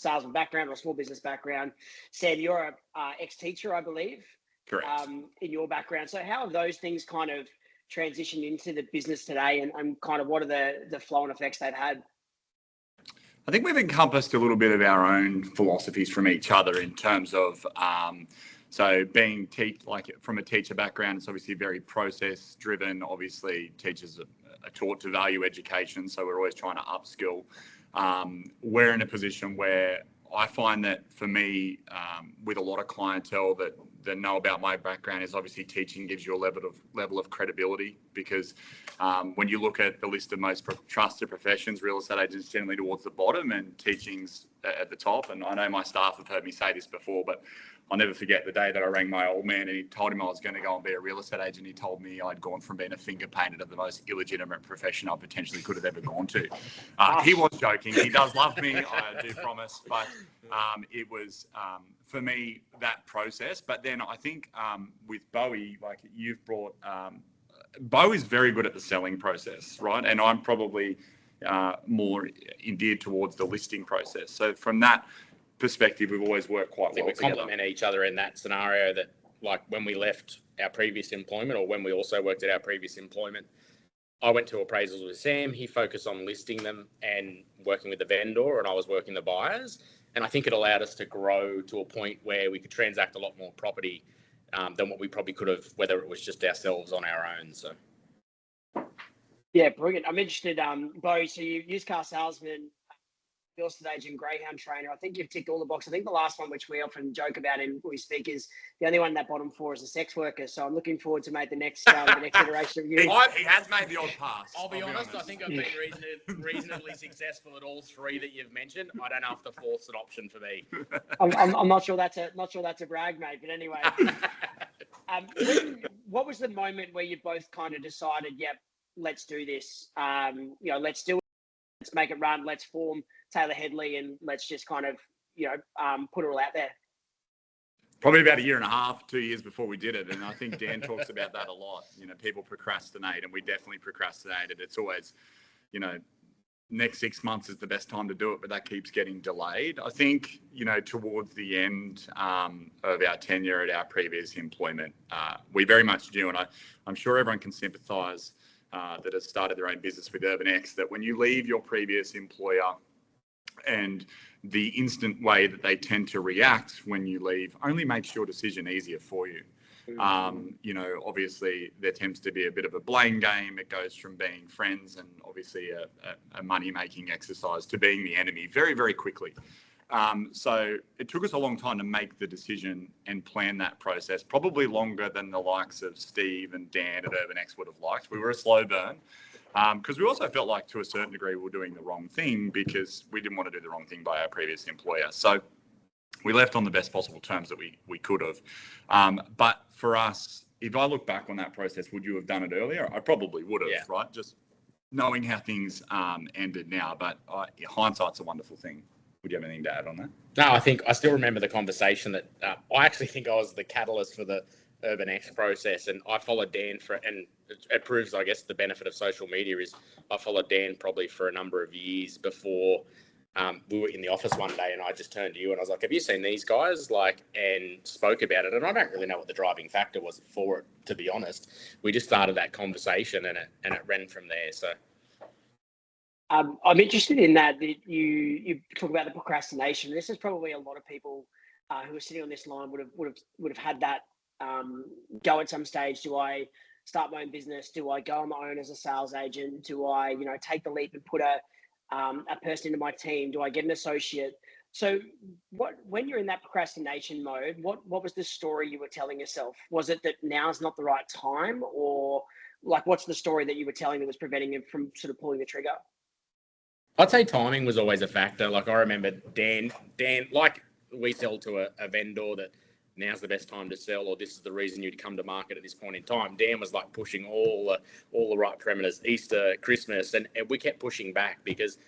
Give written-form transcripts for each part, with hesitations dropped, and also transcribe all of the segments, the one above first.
salesman background or a small business background. Sam, you're a ex-teacher, I believe. Correct. In your background. So how have those things kind of transitioned into the business today, and kind of what are the flow and effects they've had? I think we've encompassed a little bit of our own philosophies from each other in terms of, so being from a teacher background, it's obviously very process driven. Obviously, teachers are taught to value education, so we're always trying to upskill. We're in a position where I find that for me, with a lot of clientele that know about my background, is obviously teaching gives you a level of credibility, because when you look at the list of most trusted professions, real estate agents generally towards the bottom and teaching's at the top. And I know my staff have heard me say this before, but I'll never forget the day that I rang my old man and he told him I was going to go and be a real estate agent. He told me I'd gone from being a finger painter to the most illegitimate profession I potentially could have ever gone to. He was joking. He does love me, I do promise. But it was, for me, that process. But then I think with Beau, like you've brought, Beau is very good at the selling process, right? And I'm probably more endeared towards the listing process. So from that perspective, we've always worked quite well together. We complement each other in that scenario, that like when we left our previous employment, or when we also worked at our previous employment, I went to appraisals with Sam. He focused on listing them and working with the vendor, and I was working the buyers. And I think it allowed us to grow to a point where we could transact a lot more property than what we probably could have, whether it was just ourselves on our own. So yeah, brilliant. I'm interested, Beau, so you used car salesman, real estate agent, greyhound trainer. I think you've ticked all the boxes. I think the last one, which we often joke about and we speak, is the only one in that bottom four is a sex worker. So I'm looking forward to make the next iteration of you. He has made the odd pass. I'll be honest. I think I've been reasonably successful at all three that you've mentioned. I don't know if the fourth's an option for me. I'm not sure that's a brag, mate. But anyway, what was the moment where you both kind of decided, yep, let's do this. Let's do it. Let's make it run. Let's form Taylor Hedley, and let's just kind of, put it all out there. Probably about 1.5 years, 2 years before we did it. And I think Dan talks about that a lot. People procrastinate, and we definitely procrastinated. It's always, next 6 months is the best time to do it, but that keeps getting delayed. I think, towards the end of our tenure at our previous employment, we very much knew, and I'm sure everyone can sympathise that has started their own business with UrbanX, that when you leave your previous employer, and the instant way that they tend to react when you leave only makes your decision easier for you. Obviously there tends to be a bit of a blame game. It goes from being friends and obviously a money-making exercise to being the enemy very, very quickly. So it took us a long time to make the decision and plan that process, probably longer than the likes of Steve and Dan at UrbanX would have liked. We were a slow burn because we also felt like to a certain degree we were doing the wrong thing, because we didn't want to do the wrong thing by our previous employer. So we left on the best possible terms that we could have. But for us, if I look back on that process, would you have done it earlier? I probably would have, right? Just knowing how things ended now. But hindsight's a wonderful thing. Would you have anything to add on that? No, I think I still remember the conversation that I actually think I was the catalyst for the UrbanX process, and I followed Dan and it proves, I guess, the benefit of social media is I followed Dan probably for a number of years before we were in the office one day, and I just turned to you and I was like, have you seen these guys? And spoke about it. And I don't really know what the driving factor was for it, to be honest. We just started that conversation and it ran from there. So I'm interested in that you talk about the procrastination. This is probably a lot of people who are sitting on this line would have had that go at some stage. Do I start my own business? Do I go on my own as a sales agent? Do I, take the leap and put a person into my team? Do I get an associate? So when you're in that procrastination mode, what was the story you were telling yourself? Was it that now's not the right time, or what's the story that you were telling that was preventing you from sort of pulling the trigger? I'd say timing was always a factor. I remember Dan, we sell to a vendor that now's the best time to sell, or this is the reason you'd come to market at this point in time. Dan was pushing all the right parameters, Easter, Christmas, and we kept pushing back because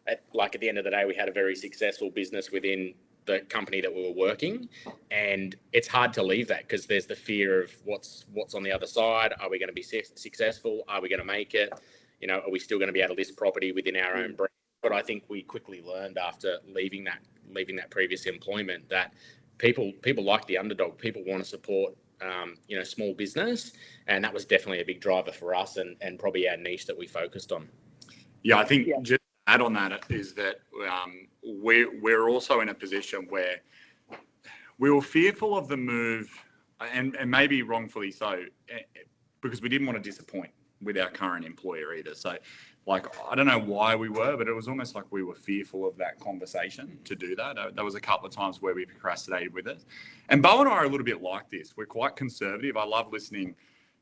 at the end of the day, we had a very successful business within the company that we were working, and it's hard to leave that because there's the fear of what's on the other side. Are we going to be successful? Are we going to make it? Are we still going to be able to list property within our own brand? But I think we quickly learned after leaving leaving that previous employment, that people like the underdog. People want to support small business, and that was definitely a big driver for us, and probably our niche that we focused on. Yeah, I think just to add on that is that we're also in a position where we were fearful of the move, and maybe wrongfully so, because we didn't want to disappoint with our current employer either. So, like, I don't know why we were, but it was almost like we were fearful of that conversation to do that. There was a couple of times where we procrastinated with it. And Beau and I are a little bit like this. We're quite conservative. I love listening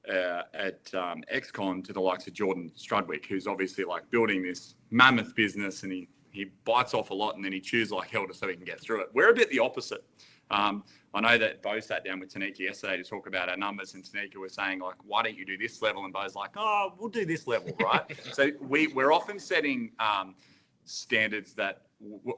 at XCon to the likes of Jordan Strudwick, who's obviously like building this mammoth business, and he bites off a lot and then he chews like hell so he can get through it. We're a bit the opposite. I know that Beau sat down with Tanika yesterday to talk about our numbers, and Tanika was saying, like, why don't you do this level? And Beau's like, oh, we'll do this level, right? So we're often setting standards that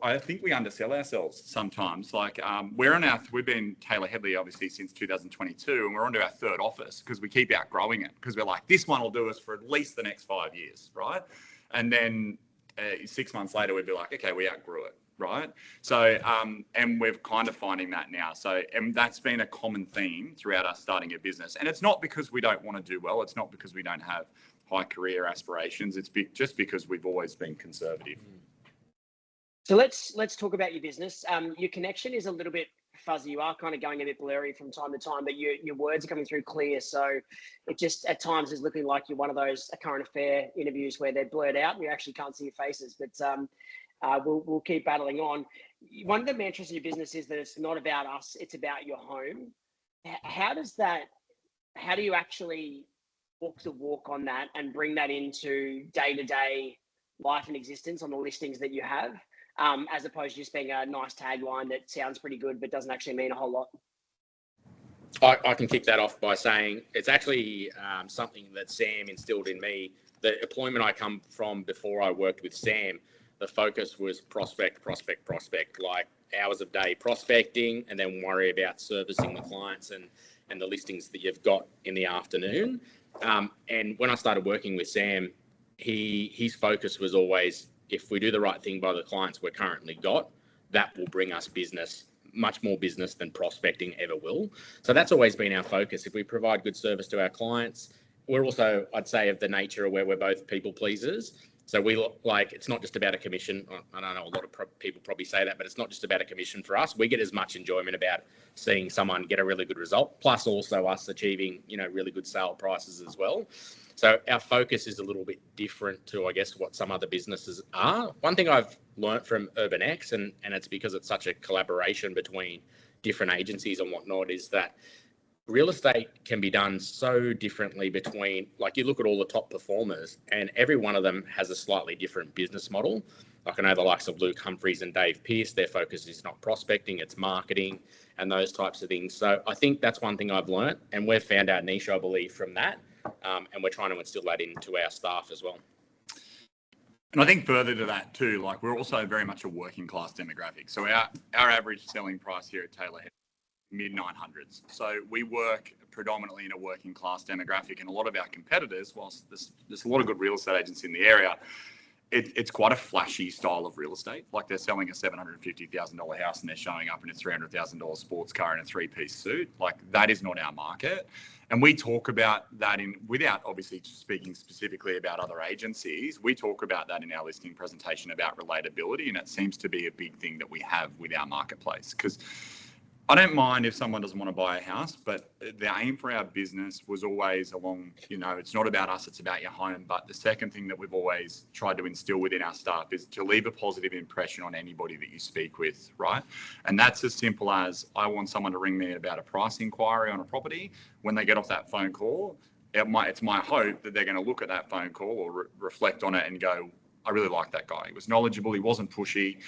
I think we undersell ourselves sometimes. Like we've been Taylor Hedley obviously since 2022, and we're onto our third office because we keep outgrowing it, because we're like, this one will do us for at least the next 5 years, right? And then 6 months later, we'd be like, okay, we outgrew it. Right. So, and we're kind of finding that now. So, and that's been a common theme throughout us starting a business. And it's not because we don't want to do well. It's not because we don't have high career aspirations. It's just because we've always been conservative. So let's talk about your business. Your connection is a little bit fuzzy. You are kind of going a bit blurry from time to time, but your words are coming through clear. So it just at times is looking like you're one of those current affair interviews where they're blurred out and you actually can't see your faces. But we'll keep battling on. One of the mantras of your business is that it's not about us, it's about your home. How do you actually walk the walk on that and bring that into day-to-day life and existence on the listings that you have, as opposed to just being a nice tagline that sounds pretty good but doesn't actually mean a whole lot? I can kick that off by saying it's actually something that Sam instilled in me. The employment I come from before I worked with Sam, the focus was prospect, like hours of day prospecting, and then worry about servicing the clients and the listings that you've got in the afternoon. And when I started working with Sam, his focus was always, if we do the right thing by the clients we're currently got, that will bring us business, much more business than prospecting ever will. So that's always been our focus. If we provide good service to our clients, we're also, I'd say, of the nature of where we're both people pleasers. So we look like it's not just about a commission. I don't know, a lot of people probably say that, but it's not just about a commission for us. We get as much enjoyment about seeing someone get a really good result, plus also us achieving, really good sale prices as well. So our focus is a little bit different to, I guess, what some other businesses are. One thing I've learnt from UrbanX, and it's because it's such a collaboration between different agencies and whatnot, is that real estate can be done so differently between, like, you look at all the top performers and every one of them has a slightly different business model. Like, I know the likes of Luke Humphreys and Dave Pearce, their focus is not prospecting, it's marketing and those types of things. So I think that's one thing I've learnt, and we've found our niche, I believe, from that. And we're trying to instill that into our staff as well. And I think further to that too, like, we're also very much a working class demographic. So our average selling price here at Taylor mid-900s. So we work predominantly in a working class demographic, and a lot of our competitors, whilst there's a lot of good real estate agents in the area, it's quite a flashy style of real estate. Like, they're selling a $750,000 house and they're showing up in a $300,000 sports car and a 3-piece suit. Like, that is not our market. And we talk about that without obviously speaking specifically about other agencies, we talk about that in our listing presentation about relatability. And it seems to be a big thing that we have with our marketplace, because I don't mind if someone doesn't want to buy a house, but the aim for our business was always along, it's not about us, it's about your home. But the second thing that we've always tried to instill within our staff is to leave a positive impression on anybody that you speak with, right? And that's as simple as, I want someone to ring me about a price inquiry on a property. When they get off that phone call, it's my hope that they're going to look at that phone call or reflect on it and go, I really like that guy. He was knowledgeable. He wasn't pushy.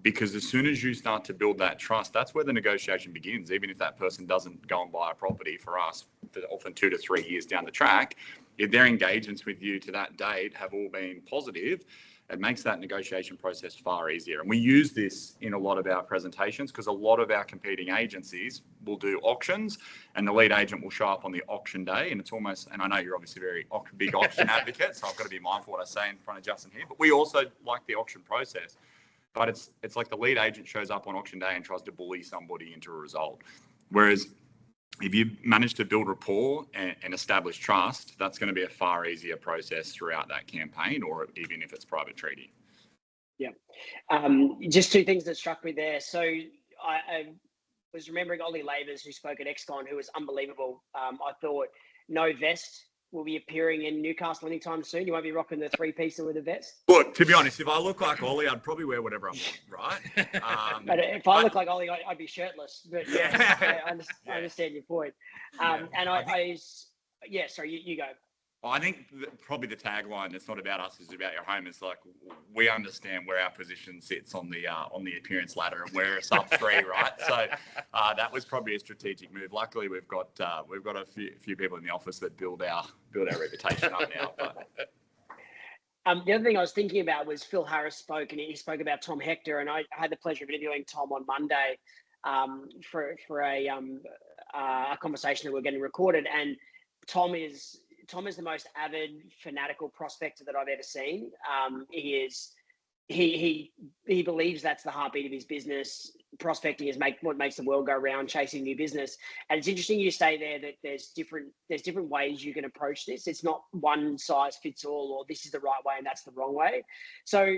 Because as soon as you start to build that trust, that's where the negotiation begins. Even if that person doesn't go and buy a property for us, for often 2 to 3 years down the track, if their engagements with you to that date have all been positive, it makes that negotiation process far easier. And we use this in a lot of our presentations, because a lot of our competing agencies will do auctions and the lead agent will show up on the auction day. And it's almost, and I know you're obviously a very big auction advocate, so I've got to be mindful what I say in front of Justin here, but we also like the auction process. but it's like the lead agent shows up on auction day and tries to bully somebody into a result. Whereas if you manage to build rapport and establish trust, that's going to be a far easier process throughout that campaign, or even if it's private treaty. Yeah. Just two things that struck me there. So I was remembering Ollie Lavers, who spoke at XCon, who was unbelievable. I thought no vest will be appearing in Newcastle anytime soon. You won't be rocking the three-piecer with a vest. Look, to be honest, if I look like Ollie, I'd probably wear whatever I want, right? But if I look like Ollie, I'd be shirtless. But yeah, I understand your point. Sorry, you go. I think probably the tagline, it's not about us, it's about your home. It's like, we understand where our position sits on the appearance ladder, and we're a sub 3, right? So that was probably a strategic move. Luckily, we've got a few people in the office that build our reputation up now. But. The other thing I was thinking about was Phil Harris spoke, and he spoke about Tom Hector, and I had the pleasure of interviewing Tom on Monday for a conversation that we're getting recorded, and Tom is the most avid, fanatical prospector that I've ever seen. He believes that's the heartbeat of his business. Prospecting is what makes the world go round, chasing new business. And it's interesting you say there that there's different ways you can approach this. It's not one size fits all, or this is the right way and that's the wrong way. So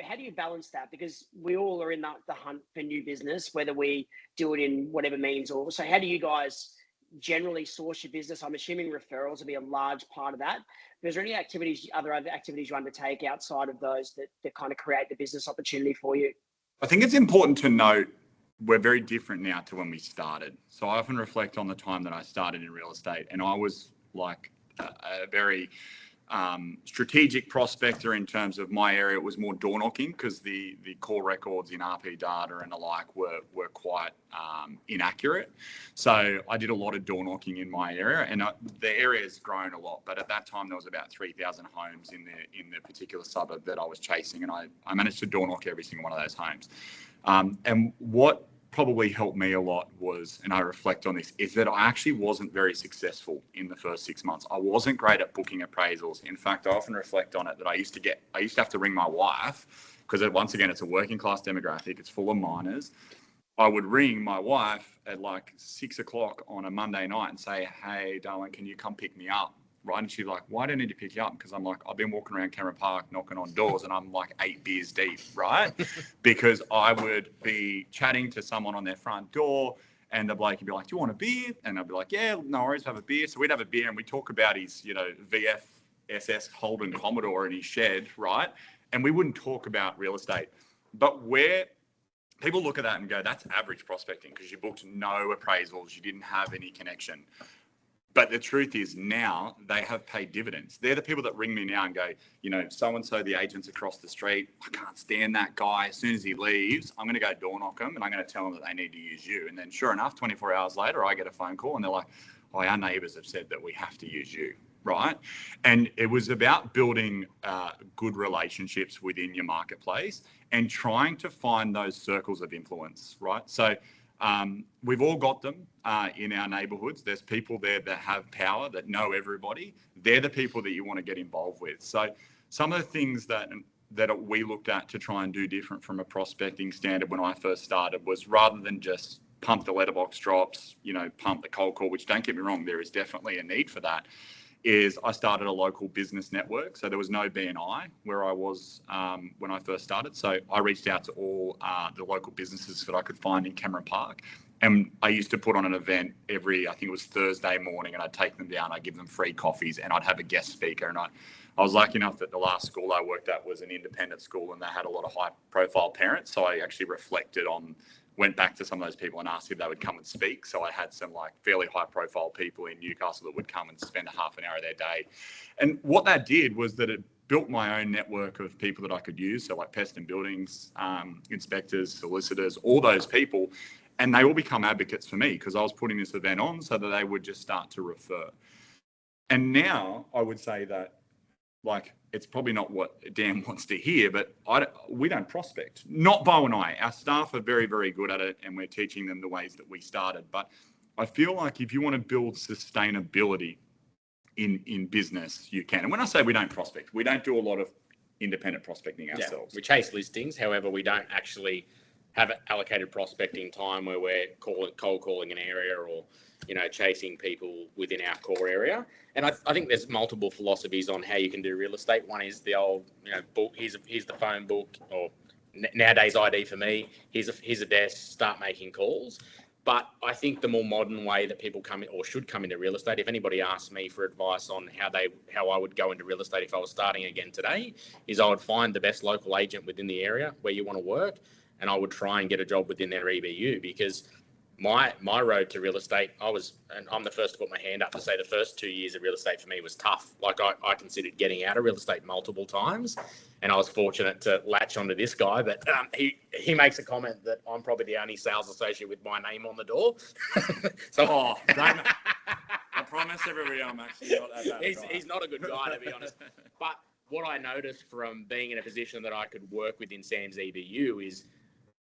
how do you balance that? Because we all are in the hunt for new business, whether we do it in whatever means. Or so how do you guys generally source your business? I'm assuming referrals will be a large part of that. But is there any other activities you undertake outside of those that kind of create the business opportunity for you? I think it's important to note we're very different now to when we started. So I often reflect on the time that I started in real estate, and I was like a very strategic prospector in terms of my area. It was more door knocking because the core records in RP data and the like were quite inaccurate. So I did a lot of door knocking in my area, and the area has grown a lot. But at that time, there was about 3,000 homes in the particular suburb that I was chasing, and I managed to door knock every single one of those homes. And what probably helped me a lot was, and I reflect on this, is that I actually wasn't very successful in the first 6 months. I wasn't great at booking appraisals. In fact, I often reflect on it that I used to have to ring my wife, because once again, it's a working class demographic. It's full of miners. I would ring my wife at like 6 o'clock on a Monday night and say, "Hey, darling, can you come pick me up?" Right? And she's like, "Why do I need to pick you up?" Because I'm like, I've been walking around Cameron Park knocking on doors and I'm like 8 beers deep, right? Because I would be chatting to someone on their front door and the bloke would be like, "Do you want a beer?" And I'd be like, "Yeah, no worries, have a beer." So we'd have a beer and we'd talk about his, VF SS Holden Commodore in his shed, right? And we wouldn't talk about real estate. But where people look at that and go, that's average prospecting because you booked no appraisals, you didn't have any connection. But the truth is now they have paid dividends. They're the people that ring me now and go, so-and-so, the agent's across the street. I can't stand that guy. As soon as he leaves, I'm going to go door knock him and I'm going to tell them that they need to use you. And then sure enough, 24 hours later, I get a phone call and they're like, "Oh, our neighbours have said that we have to use you." Right? And it was about building good relationships within your marketplace and trying to find those circles of influence, right? So we've all got them in our neighborhoods. There's people there that have power, that know everybody. They're the people that you want to get involved with. So some of the things that we looked at to try and do different from a prospecting standard when I first started was, rather than just pump the letterbox drops, pump the cold call, which, don't get me wrong, there is definitely a need for that, is I started a local business network. So there was no BNI where I was when I first started. So I reached out to all the local businesses that I could find in Cameron Park. And I used to put on an event every, I think it was Thursday morning, and I'd take them down, I'd give them free coffees, and I'd have a guest speaker. And I was lucky enough that the last school I worked at was an independent school and they had a lot of high profile parents. So I actually went back to some of those people and asked if they would come and speak. So I had some like fairly high profile people in Newcastle that would come and spend a half an hour of their day. And what that did was that it built my own network of people that I could use. So like pest and buildings, inspectors, solicitors, all those people. And they all become advocates for me because I was putting this event on so that they would just start to refer. And now I would say that, like, it's probably not what Dan wants to hear, but we don't prospect. Not Beau and I. Our staff are very, very good at it, and we're teaching them the ways that we started. But I feel like if you want to build sustainability in business, you can. And when I say we don't prospect, we don't do a lot of independent prospecting ourselves. We chase listings. However, we don't actually have allocated prospecting time where we're cold calling an area or, chasing people within our core area. And I think there's multiple philosophies on how you can do real estate. One is the old, book. Here's the phone book, or nowadays ID for me. Here's a desk. Start making calls. But I think the more modern way that people come in or should come into real estate, if anybody asks me for advice on how I would go into real estate if I was starting again today, is I would find the best local agent within the area where you want to work, and I would try and get a job within their EBU, because my road to real estate, and I'm the first to put my hand up to say the first 2 years of real estate for me was tough. Like I considered getting out of real estate multiple times, and I was fortunate to latch onto this guy. But he makes a comment that I'm probably the only sales associate with my name on the door. So I promise everybody I'm actually not that bad. He's not a good guy, to be honest. But what I noticed from being in a position that I could work within Sam's EBU is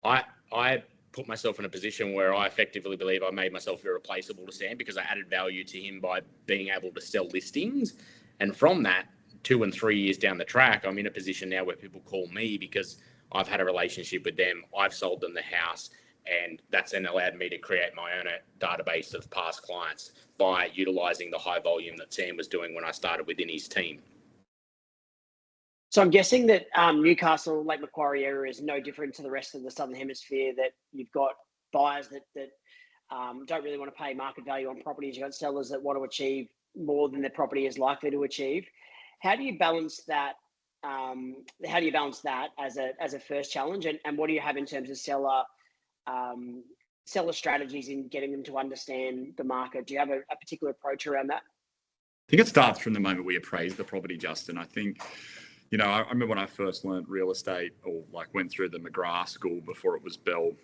I put myself in a position where I effectively believe I made myself irreplaceable to Sam, because I added value to him by being able to sell listings. And from that, 2 and 3 years down the track, I'm in a position now where people call me because I've had a relationship with them. I've sold them the house, and that's then allowed me to create my own database of past clients by utilizing the high volume that Sam was doing when I started within his team. So I'm guessing that Newcastle, Lake Macquarie area is no different to the rest of the Southern Hemisphere, that you've got buyers that don't really want to pay market value on properties. You've got sellers that want to achieve more than their property is likely to achieve. How do you balance that? As a first challenge, and what do you have in terms of seller strategies in getting them to understand the market? Do you have a particular approach around that? I think it starts from the moment we appraise the property, Justin. I think, I remember when I first learned real estate, or went through the McGrath school before it was Beau,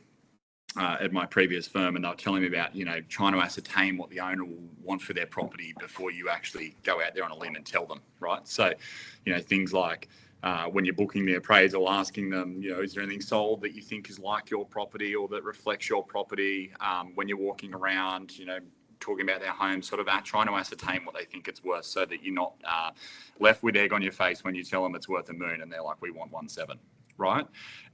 at my previous firm, and they were telling me about, trying to ascertain what the owner will want for their property before you actually go out there on a limb and tell them, right? So, things like when you're booking the appraisal, asking them, is there anything sold that you think is like your property or that reflects your property? When you're walking around, talking about their home, sort of trying to ascertain what they think it's worth, so that you're not left with egg on your face when you tell them it's worth $1 million and they're like, we want 1.7, right?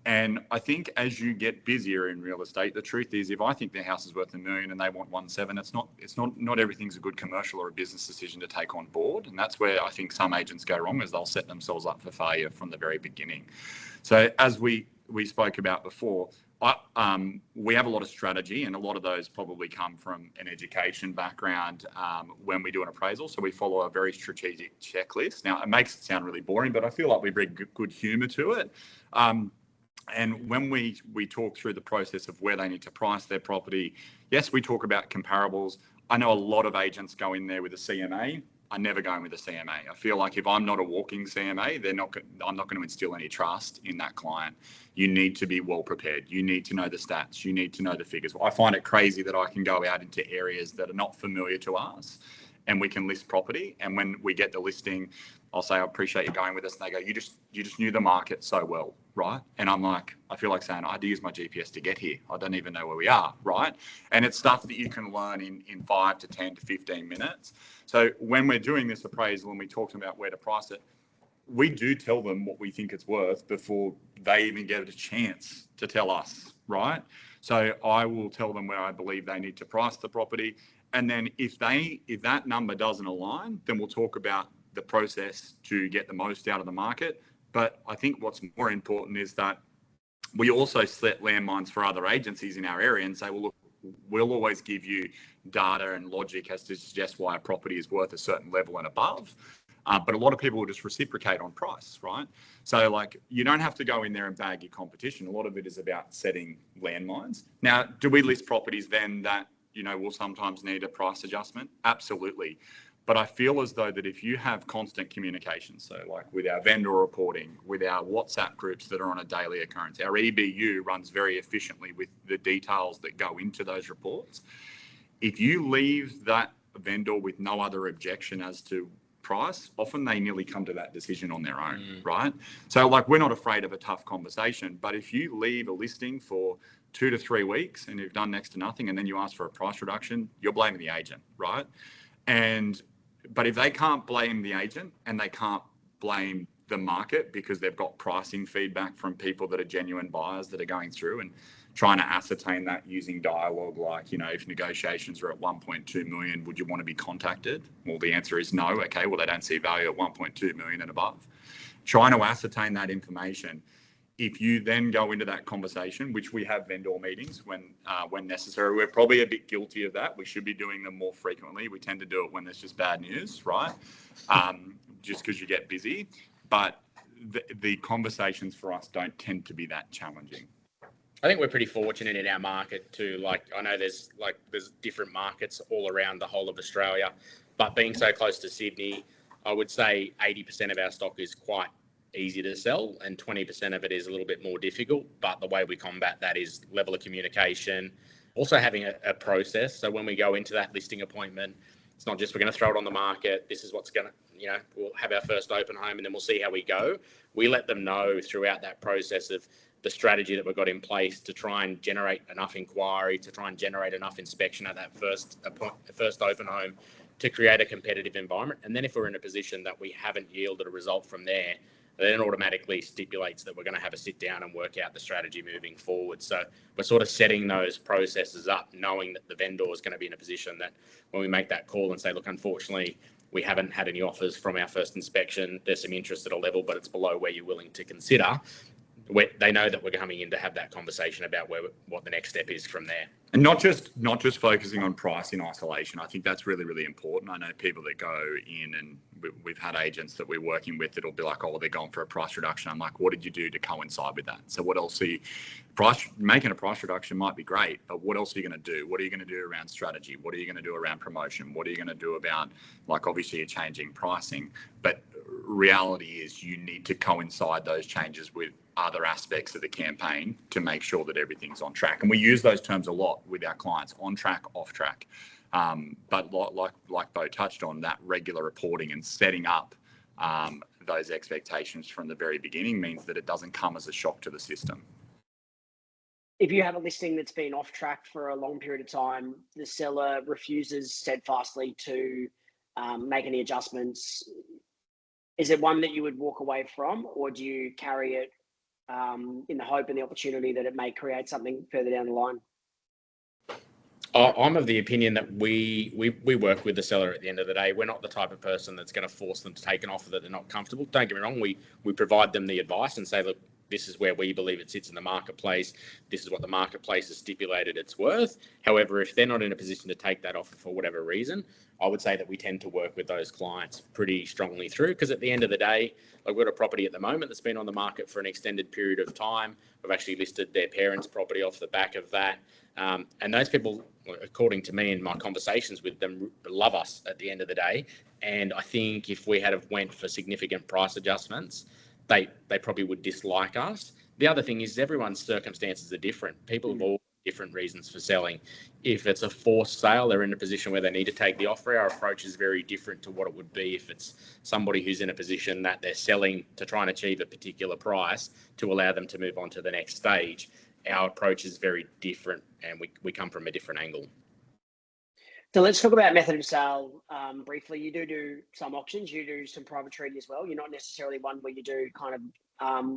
And I think as you get busier in real estate, the truth is, if I think their house is worth $1 million and they want 1.7, not everything's a good commercial or a business decision to take on board. And that's where I think some agents go wrong, is they'll set themselves up for failure from the very beginning. So as we spoke about before, we have a lot of strategy, and a lot of those probably come from an education background when we do an appraisal. So we follow a very strategic checklist. Now, it makes it sound really boring, but I feel like we bring good humour to it. And when we talk through the process of where they need to price their property, yes, we talk about comparables. I know a lot of agents go in there with a CMA. I never go in with a CMA. I feel like if I'm not a walking CMA, I'm not going to instill any trust in that client. You need to be well prepared. You need to know the stats. You need to know the figures. I find it crazy that I can go out into areas that are not familiar to us, and we can list property. And when we get the listing, I'll say, I appreciate you going with us. And they go, you just knew the market so well, right? And I'm like, I feel like saying, I had to use my GPS to get here. I don't even know where we are, right? And it's stuff that you can learn in 5 to 10 to 15 minutes. So when we're doing this appraisal and we talk about where to price it, we do tell them what we think it's worth before they even get a chance to tell us, right? So I will tell them where I believe they need to price the property. And then if that number doesn't align, then we'll talk about the process to get the most out of the market. But I think what's more important is that we also set landmines for other agencies in our area and say, well, look, we'll always give you data and logic as to suggest why a property is worth a certain level and above. But a lot of people will just reciprocate on price, right? So you don't have to go in there and bag your competition. A lot of it is about setting landmines. Now, do we list properties then that, will sometimes need a price adjustment? Absolutely. But I feel as though that if you have constant communication, so with our vendor reporting, with our WhatsApp groups that are on a daily occurrence, our EBU runs very efficiently with the details that go into those reports. If you leave that vendor with no other objection as to price, often they nearly come to that decision on their own, right? So we're not afraid of a tough conversation, but if you leave a listing for 2 to 3 weeks and you've done next to nothing, and then you ask for a price reduction, you're blaming the agent, right? But if they can't blame the agent and they can't blame the market because they've got pricing feedback from people that are genuine buyers that are going through and trying to ascertain that using dialogue, like, if negotiations are at 1.2 million, would you want to be contacted? Well, the answer is no. Okay, well, they don't see value at 1.2 million and above. Trying to ascertain that information. If you then go into that conversation, which we have vendor meetings when necessary, we're probably a bit guilty of that. We should be doing them more frequently. We tend to do it when there's just bad news, right? Just because you get busy. But the conversations for us don't tend to be that challenging. I think we're pretty fortunate in our market too. I know there's different markets all around the whole of Australia, but being so close to Sydney, I would say 80% of our stock is quite easy to sell and 20% of it is a little bit more difficult. But the way we combat that is level of communication, also having a process. So when we go into that listing appointment, it's not just we're going to throw it on the market. This is what's going to, we'll have our first open home and then we'll see how we go. We let them know throughout that process of the strategy that we've got in place to try and generate enough inquiry, to try and generate enough inspection at that first open home to create a competitive environment. And then if we're in a position that we haven't yielded a result from there, then it automatically stipulates that we're going to have a sit down and work out the strategy moving forward. So we're sort of setting those processes up, knowing that the vendor is going to be in a position that when we make that call and say, look, unfortunately, we haven't had any offers from our first inspection. There's some interest at a level, but it's below where you're willing to consider. They know that we're coming in to have that conversation about what the next step is from there. And not just focusing on price in isolation. I think that's really, really important. I know people that go in, and we've had agents that we're working with that'll be like, oh, well, they're going for a price reduction. I'm like, what did you do to coincide with that? So what else are you, making a price reduction might be great, but what else are you going to do? What are you going to do around strategy? What are you going to do around promotion? What are you going to do about, like, obviously you're changing pricing, but reality is you need to coincide those changes with other aspects of the campaign to make sure that everything's on track. And we use those terms a lot with our clients: on track, off track. But like Beau touched on, that regular reporting and setting up those expectations from the very beginning means that it doesn't come as a shock to the system. If you have a listing that's been off track for a long period of time, the seller refuses steadfastly to make any adjustments, is it one that you would walk away from, or do you carry it in the hope and the opportunity that it may create something further down the line? I'm of the opinion that we work with the seller at the end of the day. We're not the type of person that's going to force them to take an offer that they're not comfortable. Don't get me wrong, we provide them the advice and say, look, this is where we believe it sits in the marketplace. This is what the marketplace has stipulated it's worth. However, if they're not in a position to take that offer for whatever reason, I would say that we tend to work with those clients pretty strongly through, because at the end of the day, like, we've got a property at the moment that's been on the market for an extended period of time. We've actually listed their parents' property off the back of that. And those people, according to me and my conversations with them, love us at the end of the day. And I think if we had went for significant price adjustments, they probably would dislike us. The other thing is everyone's circumstances are different. People have all different reasons for selling. If it's a forced sale, they're in a position where they need to take the offer. Our approach is very different to what it would be if it's somebody who's in a position that they're selling to try and achieve a particular price to allow them to move on to the next stage. Our approach is very different, and we come from a different angle. So let's talk about method of sale briefly. You do some auctions, you do some private treaty as well. You're not necessarily one where you do kind of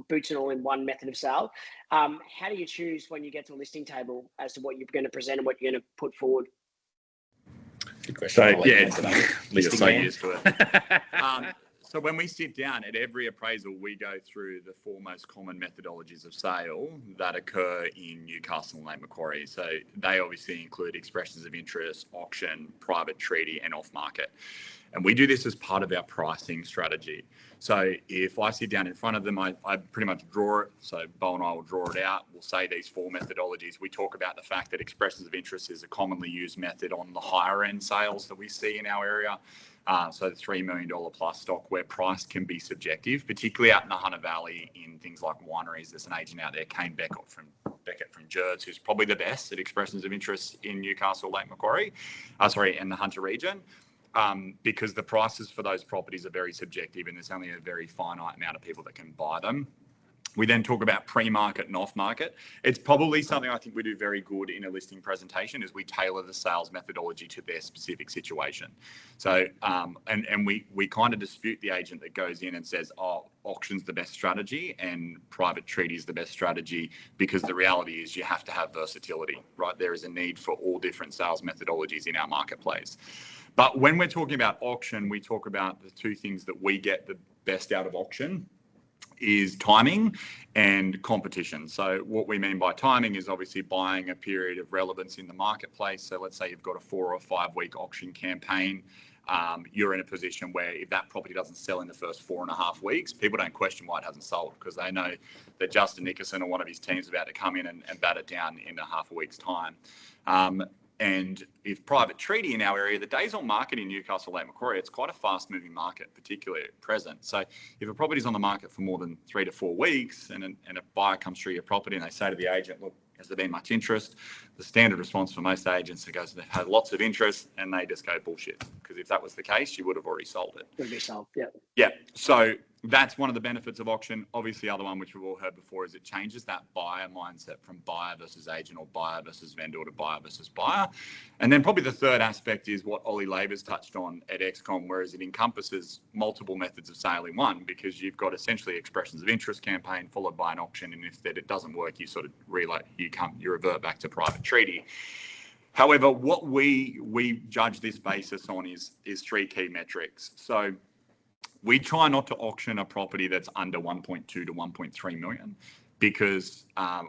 boots and all in one method of sale. How do you choose when you get to a listing table as to what you're going to present and what you're going to put forward? Good question. So, yeah, you're so man. used to it. So when we sit down at every appraisal, we go through the four most common methodologies of sale that occur in Newcastle and Lake Macquarie. So they obviously include expressions of interest, auction, private treaty, and off-market. And we do this as part of our pricing strategy. So if I sit down in front of them, I pretty much draw it. So Beau and I will draw it out. We'll say these four methodologies. We talk about the fact that expressions of interest is a commonly used method on the higher end sales that we see in our area. So the $3 million plus stock, where price can be subjective, particularly out in the Hunter Valley in things like wineries. There's an agent out there, Kane Beckett from Jerds, who's probably the best at expressions of interest in Newcastle, Lake Macquarie, in the Hunter region, because the prices for those properties are very subjective and there's only a very finite amount of people that can buy them. We then talk about pre-market and off-market. It's probably something I think we do very good in a listing presentation is we tailor the sales methodology to their specific situation. So, and we kind of dispute the agent that goes in and says, oh, auction's the best strategy and private treaty is the best strategy, because the reality is you have to have versatility, right? There is a need for all different sales methodologies in our marketplace. But when we're talking about auction, we talk about the two things that we get the best out of auction is timing and competition. So what we mean by timing is obviously buying a period of relevance in the marketplace. So let's say you've got a 4 or 5 week auction campaign. You're in a position where if that property doesn't sell in the first 4.5 weeks, people don't question why it hasn't sold, because they know that Justin Nickerson or one of his teams is about to come in and bat it down in a half a week's time. And if private treaty in our area, the days on market in Newcastle, Lake Macquarie, it's quite a fast moving market, particularly at present. So if a property's on the market for more than 3 to 4 weeks and a buyer comes through your property and they say to the agent, look, has there been much interest? The standard response for most agents goes, they've had lots of interest, and they just go bullshit. Because if that was the case, you would have already sold it. Would be sold, yeah. Yeah. So that's one of the benefits of auction. Obviously, the other one, which we've all heard before, is it changes that buyer mindset from buyer versus agent or buyer versus vendor to buyer versus buyer. And then probably the third aspect is what Ollie Labor's touched on at XCOM, whereas it encompasses multiple methods of sale in one, because you've got essentially expressions of interest campaign followed by an auction. And if that it doesn't work, you sort of you revert back to private treaty. However, what we judge this basis on is 3 key metrics. So we try not to auction a property that's under 1.2 to 1.3 million, because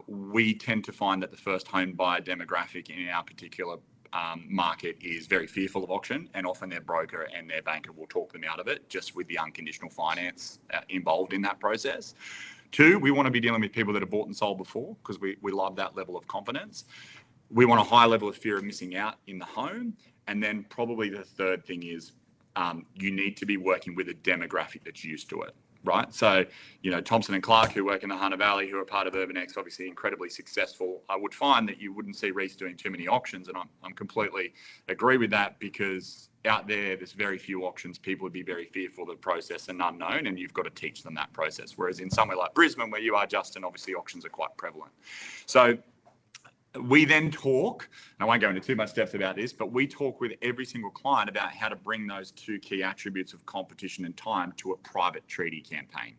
we tend to find that the first home buyer demographic in our particular market is very fearful of auction, and often their broker and their banker will talk them out of it just with the unconditional finance involved in that process. 2, we want to be dealing with people that have bought and sold before, because we love that level of confidence. We want a high level of fear of missing out in the home. And then probably the third thing is you need to be working with a demographic that's used to it, right? So, Thompson and Clark, who work in the Hunter Valley, who are part of UrbanX, obviously incredibly successful. I would find that you wouldn't see Reece doing too many auctions, and I'm completely agree with that, because out there's very few auctions. People would be very fearful of the process and unknown, and you've got to teach them that process. Whereas in somewhere like Brisbane, where you are, Justin, obviously auctions are quite prevalent. So we then talk, and I won't go into too much depth about this, but we talk with every single client about how to bring those 2 key attributes of competition and time to a private treaty campaign.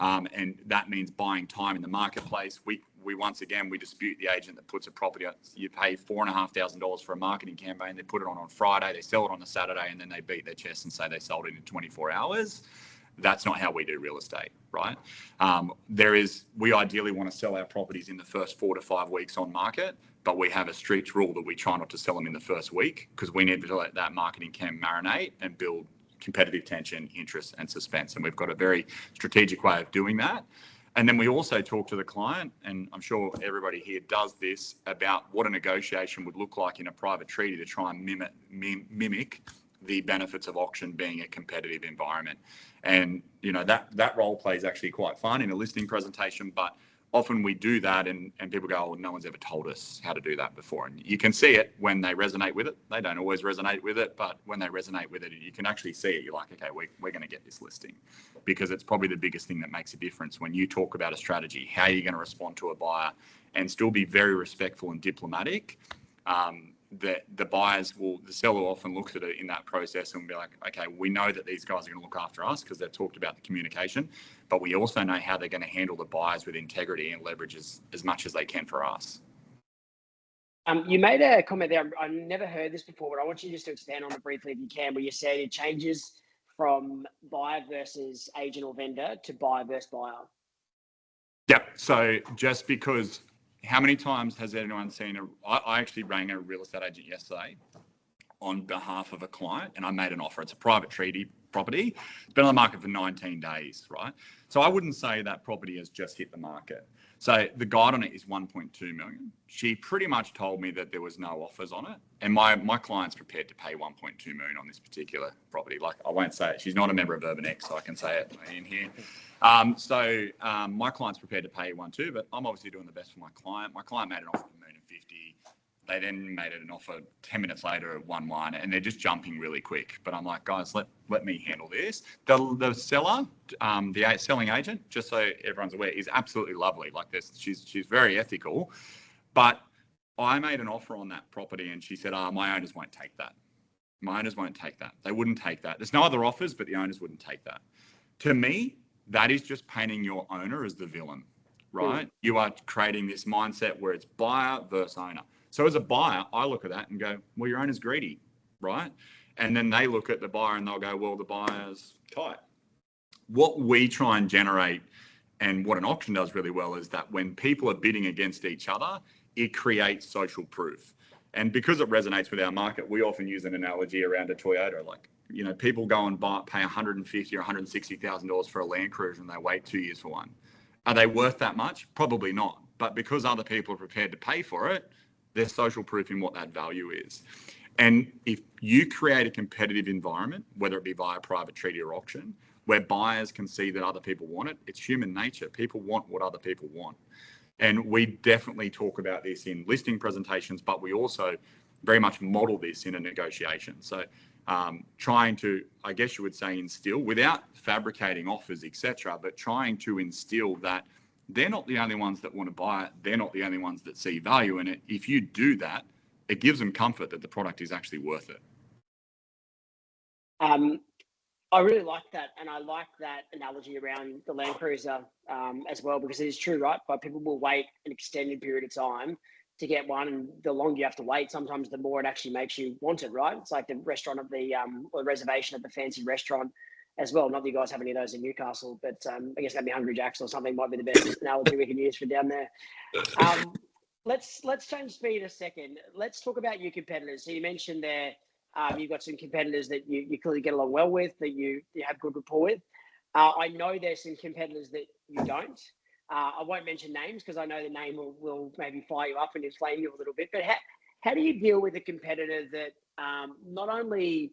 And that means buying time in the marketplace. We once again, we dispute the agent that puts a property on. You pay $4,500 for a marketing campaign. They put it on Friday, they sell it on a Saturday, and then they beat their chest and say they sold it in 24 hours. That's not how we do real estate, right? We ideally want to sell our properties in the first 4 to 5 weeks on market, but we have a strict rule that we try not to sell them in the first week, because we need to let that marketing camp marinate and build competitive tension, interest, and suspense. And we've got a very strategic way of doing that. And then we also talk to the client, and I'm sure everybody here does this, about what a negotiation would look like in a private treaty to try and mimic the benefits of auction being a competitive environment. And that role play is actually quite fun in a listing presentation, but often we do that and people go, oh, no one's ever told us how to do that before. And you can see it when they resonate with it. They don't always resonate with it, but when they resonate with it, you can actually see it. You're like, okay, we're going to get this listing, because it's probably the biggest thing that makes a difference when you talk about a strategy, how you're going to respond to a buyer and still be very respectful and diplomatic. The seller often looks at it in that process and will be like, okay, we know that these guys are going to look after us because they've talked about the communication, but we also know how they're going to handle the buyers with integrity and leverage as much as they can for us. You made a comment there. I've never heard this before, but I want you just to expand on it briefly if you can, where you said it changes from buyer versus agent or vendor to buyer versus buyer. Yeah. So just because, how many times has anyone seen I actually rang a real estate agent yesterday on behalf of a client, and I made an offer. It's a private treaty property. It's been on the market for 19 days, right? So I wouldn't say that property has just hit the market. So the guide on it is 1.2 million. She pretty much told me that there was no offers on it. And my client's prepared to pay 1.2 million on this particular property. Like, I won't say it. She's not a member of UrbanX, so I can say it in here. My client's prepared to pay 1.2, but I'm obviously doing the best for my client. My client made an offer of $1.50 million. They then made it an offer 10 minutes later at 1-1, and they're just jumping really quick. But I'm like, guys, let me handle this. The seller, the selling agent, just so everyone's aware, is absolutely lovely. Like this, she's very ethical. But I made an offer on that property, and she said, my owners won't take that. My owners won't take that. They wouldn't take that. There's no other offers, but the owners wouldn't take that. To me, that is just painting your owner as the villain, right? Mm. You are creating this mindset where it's buyer versus owner. So as a buyer, I look at that and go, well, your owner's greedy, right? And then they look at the buyer and they'll go, well, the buyer's tight. What we try and generate and what an auction does really well is that when people are bidding against each other, it creates social proof. And because it resonates with our market, we often use an analogy around a Toyota. Like, you know, people go and pay $150,000 or $160,000 for a Land Cruiser and they wait 2 years for one. Are they worth that much? Probably not. But because other people are prepared to pay for it, there's social proof in what that value is. And if you create a competitive environment, whether it be via private treaty or auction, where buyers can see that other people want it, it's human nature. People want what other people want. And we definitely talk about this in listing presentations, but we also very much model this in a negotiation. So trying to, I guess you would say, instill, without fabricating offers, etc., but trying to instill that they're not the only ones that want to buy it. They're not the only ones that see value in it. If you do that, it gives them comfort that the product is actually worth it. I really like that, and I like that analogy around the Land Cruiser as well, because it is true, right? But people will wait an extended period of time to get one, and the longer you have to wait, sometimes the more it actually makes you want it, right? It's like the restaurant of the or the reservation at the fancy restaurant as well. Not that you guys have any of those in Newcastle, but I guess maybe Hungry Jack's or something might be the best analogy we can use for down there. Let's change speed a second. Let's talk about your competitors. So you mentioned there. You've got some competitors that you clearly get along well with, that you have good rapport with. I know there's some competitors that you don't. I won't mention names because I know the name will maybe fire you up and inflame you a little bit. But how do you deal with a competitor that not only,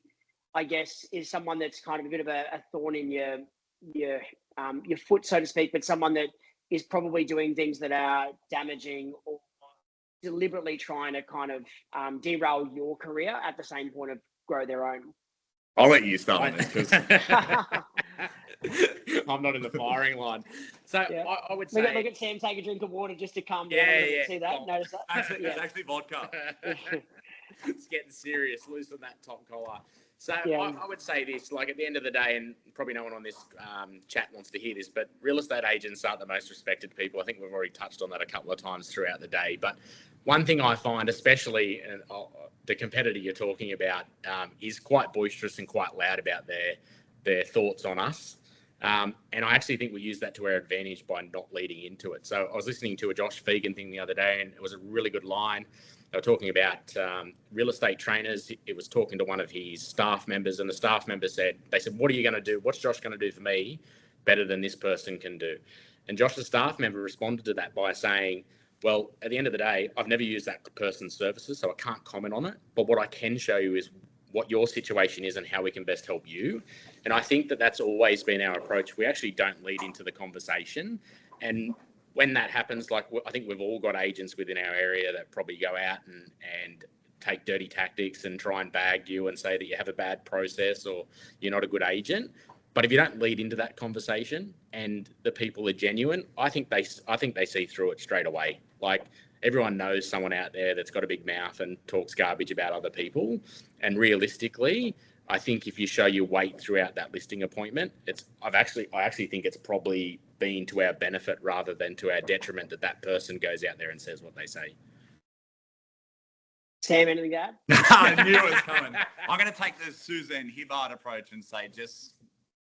I guess, is someone that's kind of a bit of a thorn in your foot, so to speak, but someone that is probably doing things that are damaging or deliberately trying to kind of derail your career at the same point of grow their own? I'll let you start on this because I'm not in the firing line. So yeah. I would say... Look at Sam take a drink of water just to calm down a little bit. See that? Notice that? It's actually vodka. It's getting serious. Loosen that top collar. So I would say this, like at the end of the day, and probably no one on this chat wants to hear this, but real estate agents aren't the most respected people. I think we've already touched on that a couple of times throughout the day. But one thing I find, especially the competitor you're talking about, is quite boisterous and quite loud about their thoughts on us. And I actually think we use that to our advantage by not leading into it. So I was listening to a Josh Fegan thing the other day, and it was a really good line. They were talking about real estate trainers. It was talking to one of his staff members, and the staff member said, what are you going to do? What's Josh going to do for me better than this person can do? And Josh's staff member responded to that by saying, well, at the end of the day, I've never used that person's services, so I can't comment on it. But what I can show you is what your situation is and how we can best help you. And I think that that's always been our approach. We actually don't lead into the conversation. And when that happens, like I think we've all got agents within our area that probably go out and take dirty tactics and try and bag you and say that you have a bad process or you're not a good agent. But if you don't lead into that conversation and the people are genuine, I think they see through it straight away. Like everyone knows someone out there that's got a big mouth and talks garbage about other people. And realistically, I think if you show your weight throughout that listing appointment, I actually think it's probably been to our benefit rather than to our detriment that person goes out there and says what they say. Sam, anything to add? I knew it was coming. I'm going to take the Suzanne Hibbard approach and say just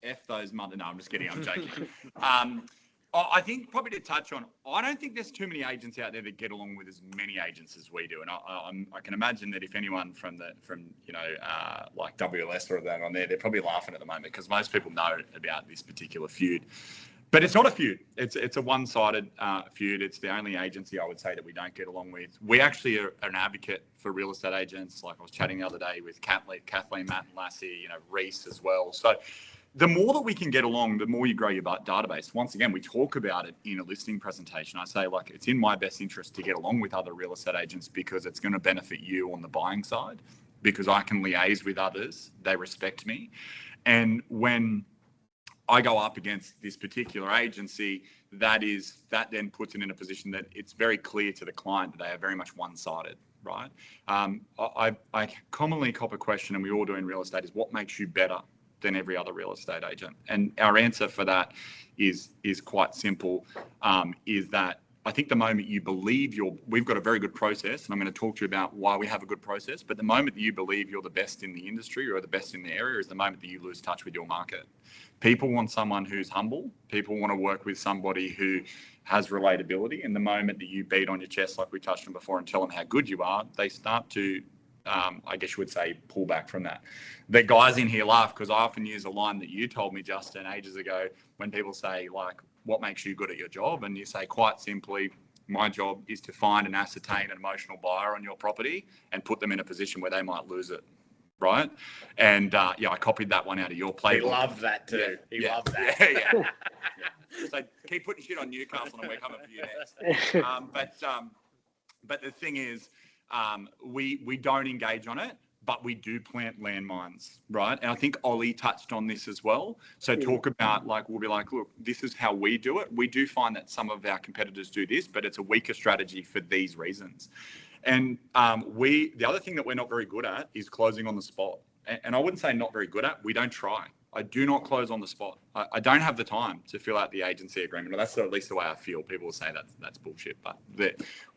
F those mother. No, I'm just kidding. I'm joking. I think probably to touch on, I don't think there's too many agents out there that get along with as many agents as we do. And I can imagine that if anyone from like WLS or that on there, they're probably laughing at the moment because most people know about this particular feud. But it's not a feud. It's a one-sided feud. It's the only agency I would say that we don't get along with. We actually are an advocate for real estate agents. Like I was chatting the other day with Kathleen, Matt and Lassie, Reese as well. So the more that we can get along, the more you grow your database. Once again, we talk about it in a listing presentation. I say, like, it's in my best interest to get along with other real estate agents because it's going to benefit you on the buying side, because I can liaise with others. They respect me. And when I go up against this particular agency, that then puts it in a position that it's very clear to the client that they are very much one-sided, right? I commonly cop a question, and we all do in real estate, is what makes you better than every other real estate agent? And our answer for that is quite simple, is that I think the moment you believe we've got a very good process, and I'm going to talk to you about why we have a good process, but the moment that you believe you're the best in the industry or the best in the area is the moment that you lose touch with your market. People want someone who's humble. People want to work with somebody who has relatability. And the moment that you beat on your chest, like we touched on before, and tell them how good you are, they start to, I guess you would say, pull back from that. The guys in here laugh because I often use a line that you told me, Justin, ages ago, when people say, like, what makes you good at your job? And you say, quite simply, my job is to find and ascertain an emotional buyer on your property and put them in a position where they might lose it. Right. And I copied that one out of your playbook. He loved that too. He loved that. Yeah. So keep putting shit on Newcastle and we're coming for you next. But the thing is, we don't engage on it, but we do plant landmines, right? And I think Ollie touched on this as well. So talk about, like, we'll be like, look, this is how we do it. We do find that some of our competitors do this, but it's a weaker strategy for these reasons. And the other thing that we're not very good at is closing on the spot. And I wouldn't say not very good at, we don't try. I do not close on the spot. I don't have the time to fill out the agency agreement. Well, that's at least the way I feel. People will say that's bullshit, but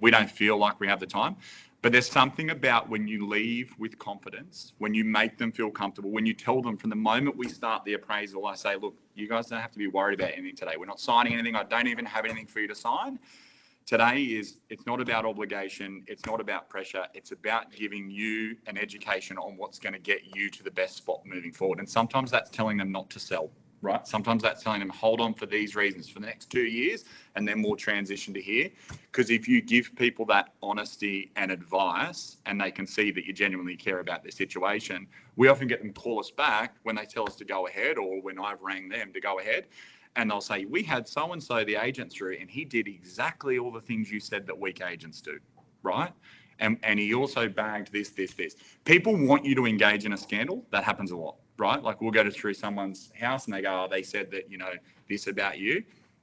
we don't feel like we have the time. But there's something about when you leave with confidence, when you make them feel comfortable, when you tell them from the moment we start the appraisal, I say, look, you guys don't have to be worried about anything today. We're not signing anything. I don't even have anything for you to sign. Today it's not about obligation. It's not about pressure. It's about giving you an education on what's going to get you to the best spot moving forward. And sometimes that's telling them not to sell, right? Sometimes that's telling them hold on for these reasons for the next 2 years, and then we'll transition to here. Because if you give people that honesty and advice, and they can see that you genuinely care about their situation, we often get them call us back when they tell us to go ahead, or when I've rang them to go ahead. And they'll say, we had so-and-so, the agent, through, and he did exactly all the things you said that weak agents do, right? And he also bagged this. People want you to engage in a scandal. That happens a lot, right? Like, we'll go through someone's house and they go, oh, they said that, this about you.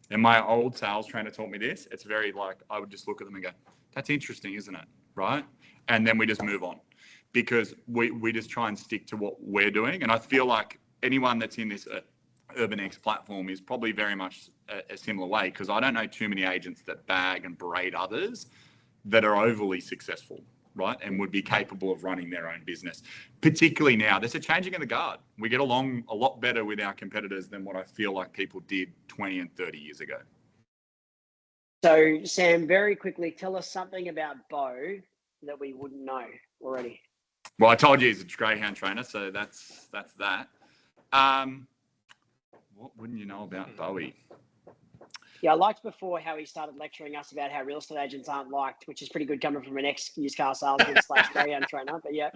And my old sales trainer taught me this. It's very like, I would just look at them and go, that's interesting, isn't it? Right? And then we just move on, because we just try and stick to what we're doing. And I feel like anyone that's in this Urban X platform is probably very much a similar way, because I don't know too many agents that bag and berate others that are overly successful, right? And would be capable of running their own business. Particularly now, there's a changing of the guard. We get along a lot better with our competitors than what I feel like people did 20 and 30 years ago. So, Sam, very quickly, tell us something about Beau that we wouldn't know already. Well, I told you he's a greyhound trainer, so that's that. What wouldn't you know about Bowie? Yeah, I liked before how he started lecturing us about how real estate agents aren't liked, which is pretty good coming from an ex-used car salesman / greyhound trainer. But yeah.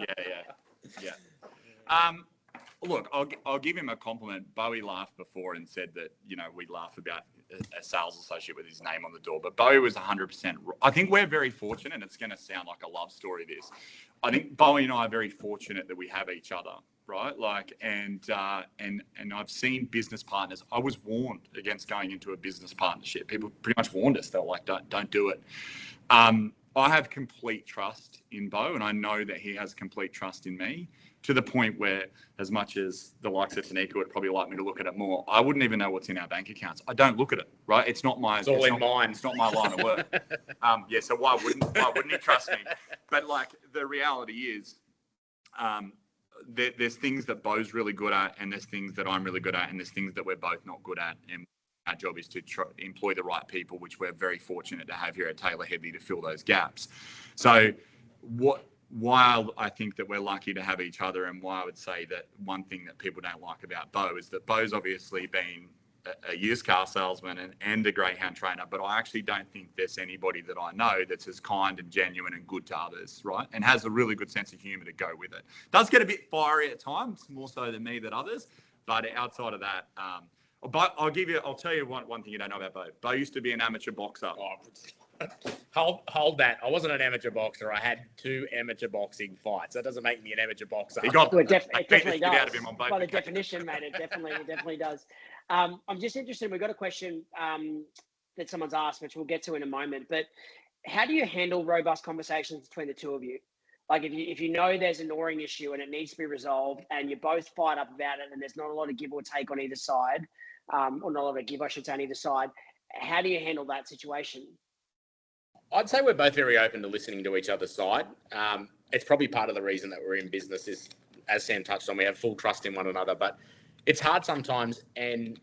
Look, I'll give him a compliment. Bowie laughed before and said that, we laugh about a sales associate with his name on the door, but Bowie was 100%. I think we're very fortunate, and it's going to sound like a love story, this. I think Bowie and I are very fortunate that we have each other, right? Like, and I've seen business partners. I was warned against going into a business partnership. People pretty much warned us. They're like, don't do it. I have complete trust in Beau, and I know that he has complete trust in me, to the point where, as much as the likes of Tanika would probably like me to look at it more, I wouldn't even know what's in our bank accounts. I don't look at it, right? It's not my. It's all in mine. It's not my line of work. So why wouldn't he trust me? But like, the reality is, there's things that Beau's really good at, and there's things that I'm really good at, and there's things that we're both not good at. And our job is to employ the right people, which we're very fortunate to have here at Taylor Hedley to fill those gaps. So while I think that we're lucky to have each other, and why I would say that one thing that people don't like about Beau is that Beau's obviously been a used car salesman and a greyhound trainer, but I actually don't think there's anybody that I know that's as kind and genuine and good to others, right? And has a really good sense of humour to go with it. Does get a bit fiery at times, more so than me than others, But outside of that, I'll tell you one thing you don't know about Beau. Beau used to be an amateur boxer. Hold that. I wasn't an amateur boxer. I had 2 amateur boxing fights. That doesn't make me an amateur boxer. It definitely does. Out of him on both by the definition, mate, it definitely does. I'm just interested. We've got a question that someone's asked, which we'll get to in a moment. But how do you handle robust conversations between the two of you? Like if you know there's a gnawing issue and it needs to be resolved, and you both fight up about it, and there's not a lot of give or take on either side, or not a lot of give, I should say, on either side. How do you handle that situation? I'd say we're both very open to listening to each other's side. It's probably part of the reason that we're in business is, as Sam touched on, we have full trust in one another, but it's hard sometimes. And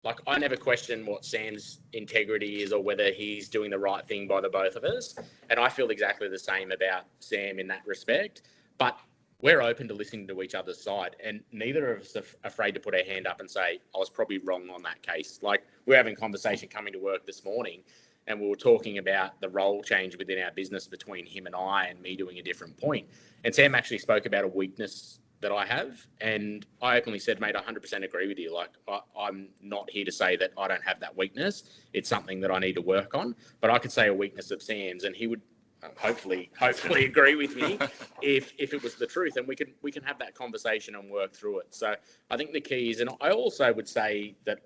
like, I never question what Sam's integrity is or whether he's doing the right thing by the both of us. And I feel exactly the same about Sam in that respect, but we're open to listening to each other's side, and neither of us are afraid to put our hand up and say, I was probably wrong on that case. Like, we're having a conversation coming to work this morning, and we were talking about the role change within our business between him and I, and me doing a different point. And Sam actually spoke about a weakness that I have, and I openly said, mate, I 100% agree with you. Like, I'm not here to say that I don't have that weakness. It's something that I need to work on, but I could say a weakness of Sam's, and he would hopefully agree with me if it was the truth, and we can have that conversation and work through it. So I think the key is, and I also would say that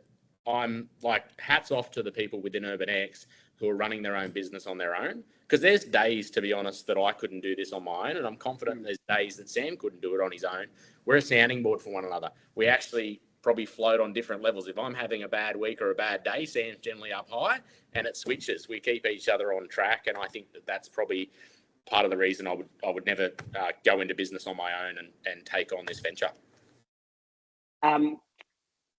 I'm like, hats off to the people within UrbanX who are running their own business on their own, because there's days, to be honest, that I couldn't do this on my own, and I'm confident there's days that Sam couldn't do it on his own. We're a sounding board for one another. We actually probably float on different levels. If I'm having a bad week or a bad day, Sam's generally up high, and it switches. We keep each other on track, and I think that that's probably part of the reason I would never go into business on my own and take on this venture.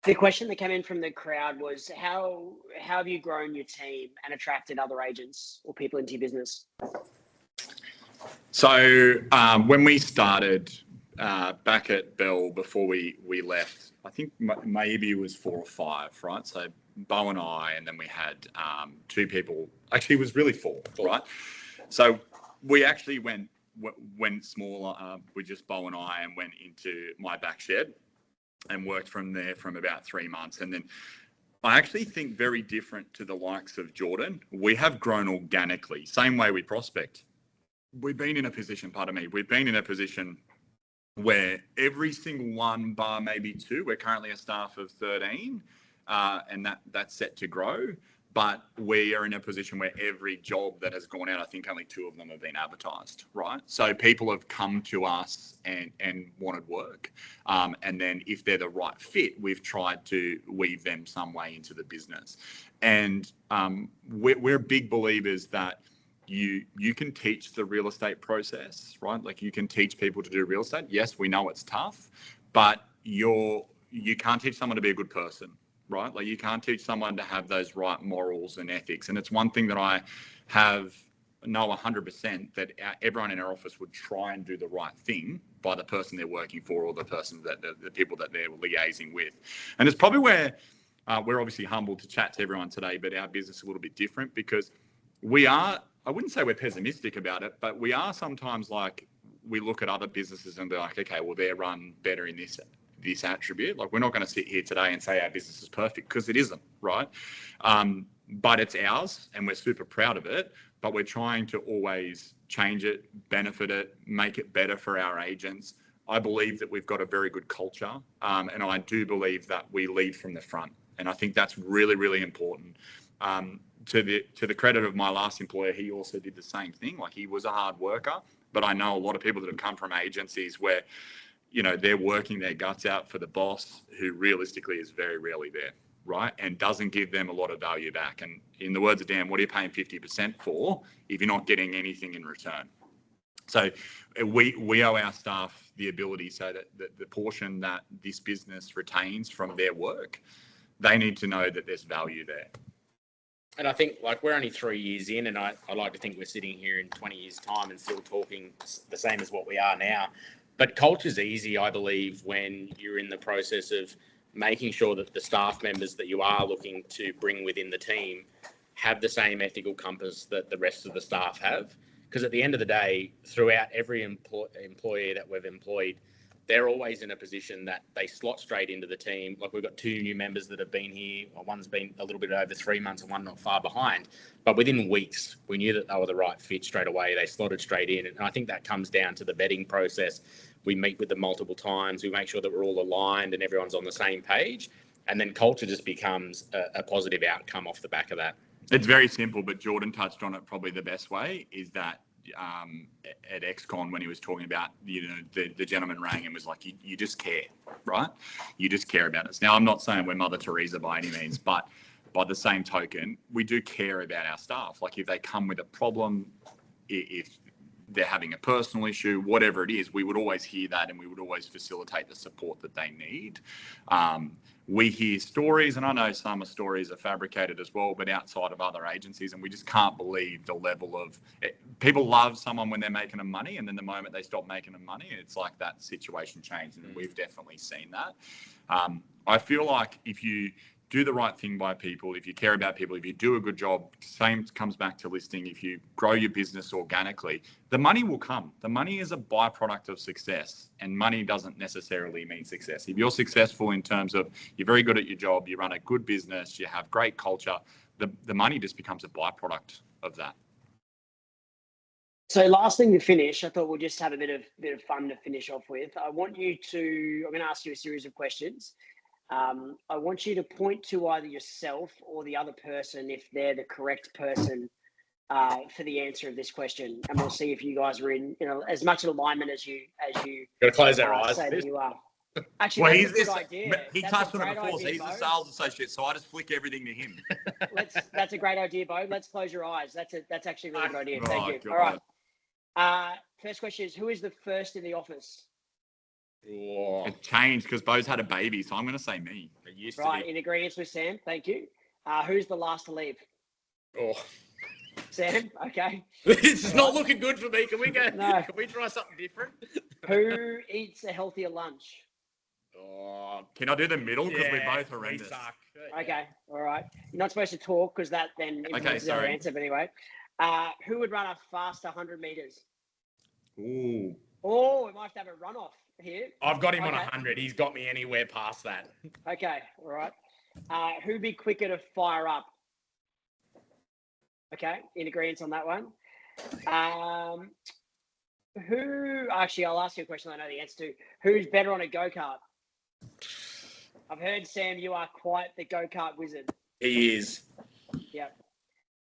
The question that came in from the crowd was, how have you grown your team and attracted other agents or people into your business? So when we started back at Beau, before we left, I think maybe it was 4 or 5, right? So Beau and I, and then we had 2 people. Actually, it was really 4, right? So we actually went smaller with just Beau and I, and went into my back shed and worked from there from about 3 months. And then I actually think very different to the likes of Jordan. We have grown organically, same way we prospect. We've been in a position, we've been in a position where every single one, bar maybe 2, we're currently a staff of 13, and that's set to grow. But we are in a position where every job that has gone out, I think only 2 of them have been advertised, right? So people have come to us and wanted work. And then if they're the right fit, we've tried to weave them some way into the business. And we're big believers that you can teach the real estate process, right? Like, you can teach people to do real estate. Yes, we know it's tough, but you can't teach someone to be a good person, right? Like, you can't teach someone to have those right morals and ethics. And it's one thing that I know 100% that everyone in our office would try and do the right thing by the person they're working for, or the person that the people that they're liaising with. And it's probably where we're obviously humbled to chat to everyone today, but our business is a little bit different, because we are, I wouldn't say we're pessimistic about it, but we are sometimes like, we look at other businesses and be like, okay, well, they're run better in this attribute. Like, we're not going to sit here today and say our business is perfect, because it isn't, right? But it's ours, and we're super proud of it, but we're trying to always change it, benefit it, make it better for our agents. I believe that we've got a very good culture, and I do believe that we lead from the front, and I think that's really, really important. To the credit of my last employer, he also did the same thing. Like, he was a hard worker, but I know a lot of people that have come from agencies where, you know, they're working their guts out for the boss, who realistically is very rarely there, right? And doesn't give them a lot of value back. And in the words of Dan, what are you paying 50% for if you're not getting anything in return? So we owe our staff the ability, so that the portion that this business retains from their work, they need to know that there's value there. And I think, like, we're only 3 years in, and I like to think we're sitting here in 20 years' time and still talking the same as what we are now. But culture's easy, I believe, when you're in the process of making sure that the staff members that you are looking to bring within the team have the same ethical compass that the rest of the staff have. Because at the end of the day, throughout every employee that we've employed, they're always in a position that they slot straight into the team. Like we've got 2 new members that have been here. One's been a little bit over 3 months and one not far behind. But within weeks, we knew that they were the right fit straight away. They slotted straight in. And I think that comes down to the vetting process. We meet with them multiple times. We make sure that we're all aligned and everyone's on the same page. And then culture just becomes a positive outcome off the back of that. It's very simple, but Jordan touched on it probably the best way is that at XCon when he was talking about, the gentleman rang and was like, you just care, right? You just care about us. Now, I'm not saying we're Mother Teresa by any means, but by the same token, we do care about our staff. Like if they come with a problem, if they're having a personal issue, whatever it is, we would always hear that and we would always facilitate the support that they need. We hear stories, and I know some of stories are fabricated as well, but outside of other agencies, and we just can't believe the level of people love someone when they're making them money, and then the moment they stop making them money, it's like that situation changed, and we've definitely seen that. I feel like if you do the right thing by people, if you care about people, if you do a good job, same comes back to listing, if you grow your business organically, the money will come. The money is a byproduct of success, and money doesn't necessarily mean success. If you're successful in terms of you're very good at your job, you run a good business, you have great culture, the money just becomes a byproduct of that. So last thing to finish, I thought we'll just have a bit of fun to finish off with. I'm going to ask you a series of questions. I want you to point to either yourself or the other person if they're the correct person for the answer of this question, and we'll see if you guys are in as much alignment as you. Got to close our eyes. Say that you are. Actually, well, that's a good idea. He That's touched a on it great before, so idea, he's a Beau. sales associate, so I just flick everything to him. That's a great idea, Beau. Let's close your eyes. That's actually a really good idea. Thank you. God. All right. First question is, who is the first in the office? Oh, It changed because Beau's had a baby, so I'm going to say me. it used Right, to be. in agreement with Sam. Thank you. Who's the last to leave? Oh. Sam. Okay. This is not looking good for me. Can we go? No. Can we try something different? Who eats a healthier lunch? Oh, Can I do the middle? Because we're both we horrendous. suck. Okay. All right. You're not supposed to talk because that then influences our sorry. answer. But anyway, who would run a faster 100 meters? Ooh. Oh, we might have to have a runoff here. I've got him on Okay. 100. He's got me anywhere past that. Okay. All right. Who'd be quicker to fire up? Okay. In agreement on that one. I'll ask you a question I know the answer to. Who's better on a go-kart? I've heard, Sam, you are quite the go-kart wizard. He is. Yep.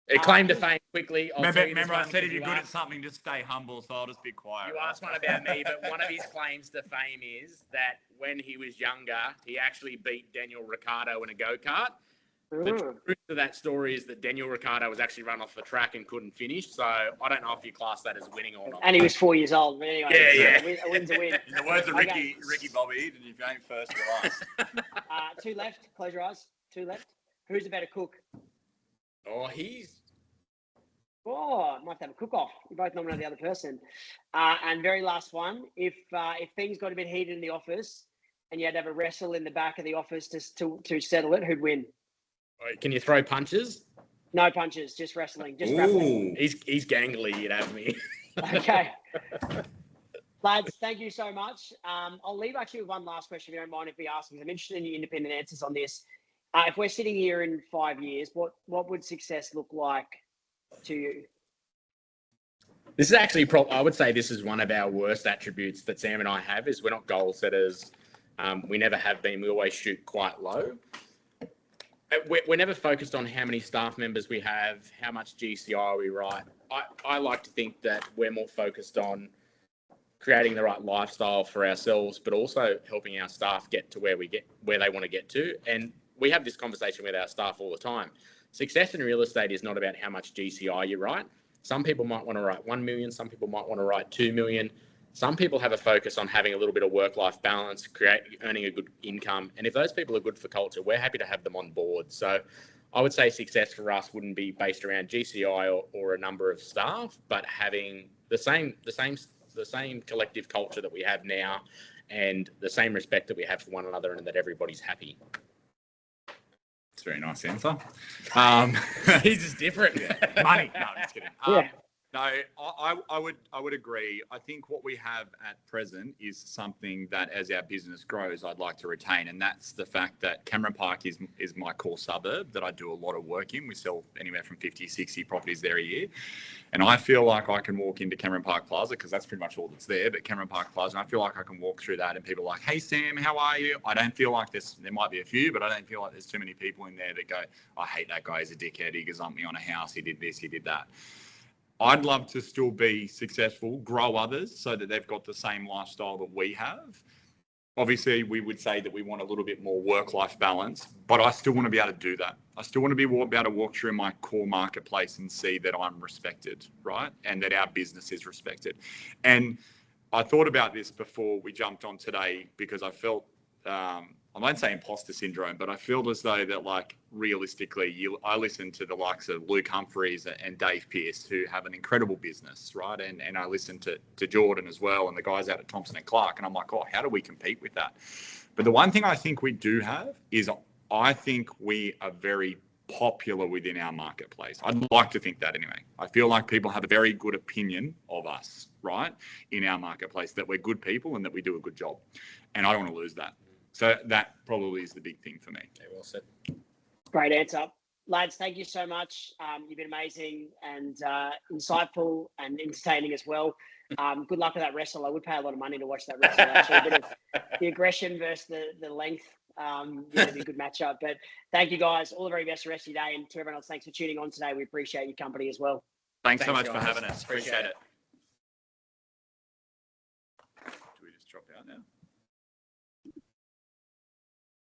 It claimed to fame quickly. Remember I said if you're good at something, just stay humble, so I'll just be quiet. You asked one about me, but one of his claims to fame is that when he was younger, he actually beat Daniel Ricciardo in a go-kart. The truth of that story is that Daniel Ricciardo was actually run off the track and couldn't finish, so I don't know if you class that as winning or not. And he was 4 years old. But anyway, Yeah. A win's a win. In the words of Okay. Ricky Bobby Eden, if you ain't first, you're last. Two left. Close your eyes. Two left. Who's a better cook? Oh, he's... Oh, might have to have a cook-off. You both nominate the other person. And very last one. If things got a bit heated in the office and you had to have a wrestle in the back of the office to settle it, who'd win? Can you throw punches? No punches, just wrestling. Just grappling. He's gangly, you'd have me. Okay. Lads, thank you so much. I'll leave actually with one last question, if you don't mind, if we ask, because I'm interested in your independent answers on this. If we're sitting here in 5 years, what would success look like to you? This is actually, I would say this is one of our worst attributes that Sam and I have, is we're not goal setters. We never have been. We always shoot quite low. We're never focused on how many staff members we have, how much GCI we write. I like to think that we're more focused on creating the right lifestyle for ourselves, but also helping our staff get to where they want to get to. And we have this conversation with our staff all the time. Success in real estate is not about how much GCI you write. Some people might want to write 1 million. Some people might want to write 2 million. Some people have a focus on having a little bit of work-life balance, earning a good income. And if those people are good for culture, we're happy to have them on board. So I would say success for us wouldn't be based around GCI or a number of staff, but having the same collective culture that we have now and the same respect that we have for one another, and that everybody's happy. It's a very nice answer. He's just different. Money. No, I'm just kidding. Yeah. No, I would agree. I think what we have at present is something that, as our business grows, I'd like to retain, and that's the fact that Cameron Park is my core suburb that I do a lot of work in. We sell anywhere from 50, 60 properties there a year, and I feel like I can walk into Cameron Park Plaza because that's pretty much all that's there. But Cameron Park Plaza, and I feel like I can walk through that, and people are like, "Hey Sam, how are you?" I don't feel like there might be a few, but I don't feel like there's too many people in there that go, "I hate that guy. He's a dickhead. He gazumped me on a house. He did this. He did that." I'd love to still be successful, grow others so that they've got the same lifestyle that we have. Obviously, we would say that we want a little bit more work-life balance, but I still want to be able to do that. I still want to be able to walk through my core marketplace and see that I'm respected, right? And that our business is respected. And I thought about this before we jumped on today because I felt, I won't say imposter syndrome, but I feel as though that, like, realistically, I listen to the likes of Luke Humphreys and Dave Pearce, who have an incredible business, right? And I listen to Jordan as well, and the guys out at Thompson and Clark, and I'm like, oh, how do we compete with that? But the one thing I think we do have is I think we are very popular within our marketplace. I'd like to think that anyway. I feel like people have a very good opinion of us, right, in our marketplace, that we're good people and that we do a good job. And I don't want to lose that. So that probably is the big thing for me. Okay, well said. Great answer. Lads, thank you so much. You've been amazing and insightful and entertaining as well. Good luck with that wrestle. I would pay a lot of money to watch that wrestle, actually. A bit of the aggression versus the length. It'd be a good matchup. But thank you, guys. All the very best for the rest of your day. And to everyone else, thanks for tuning on today. We appreciate your company as well. Thanks so much guys. for having us. Appreciate it. Do we just drop out now?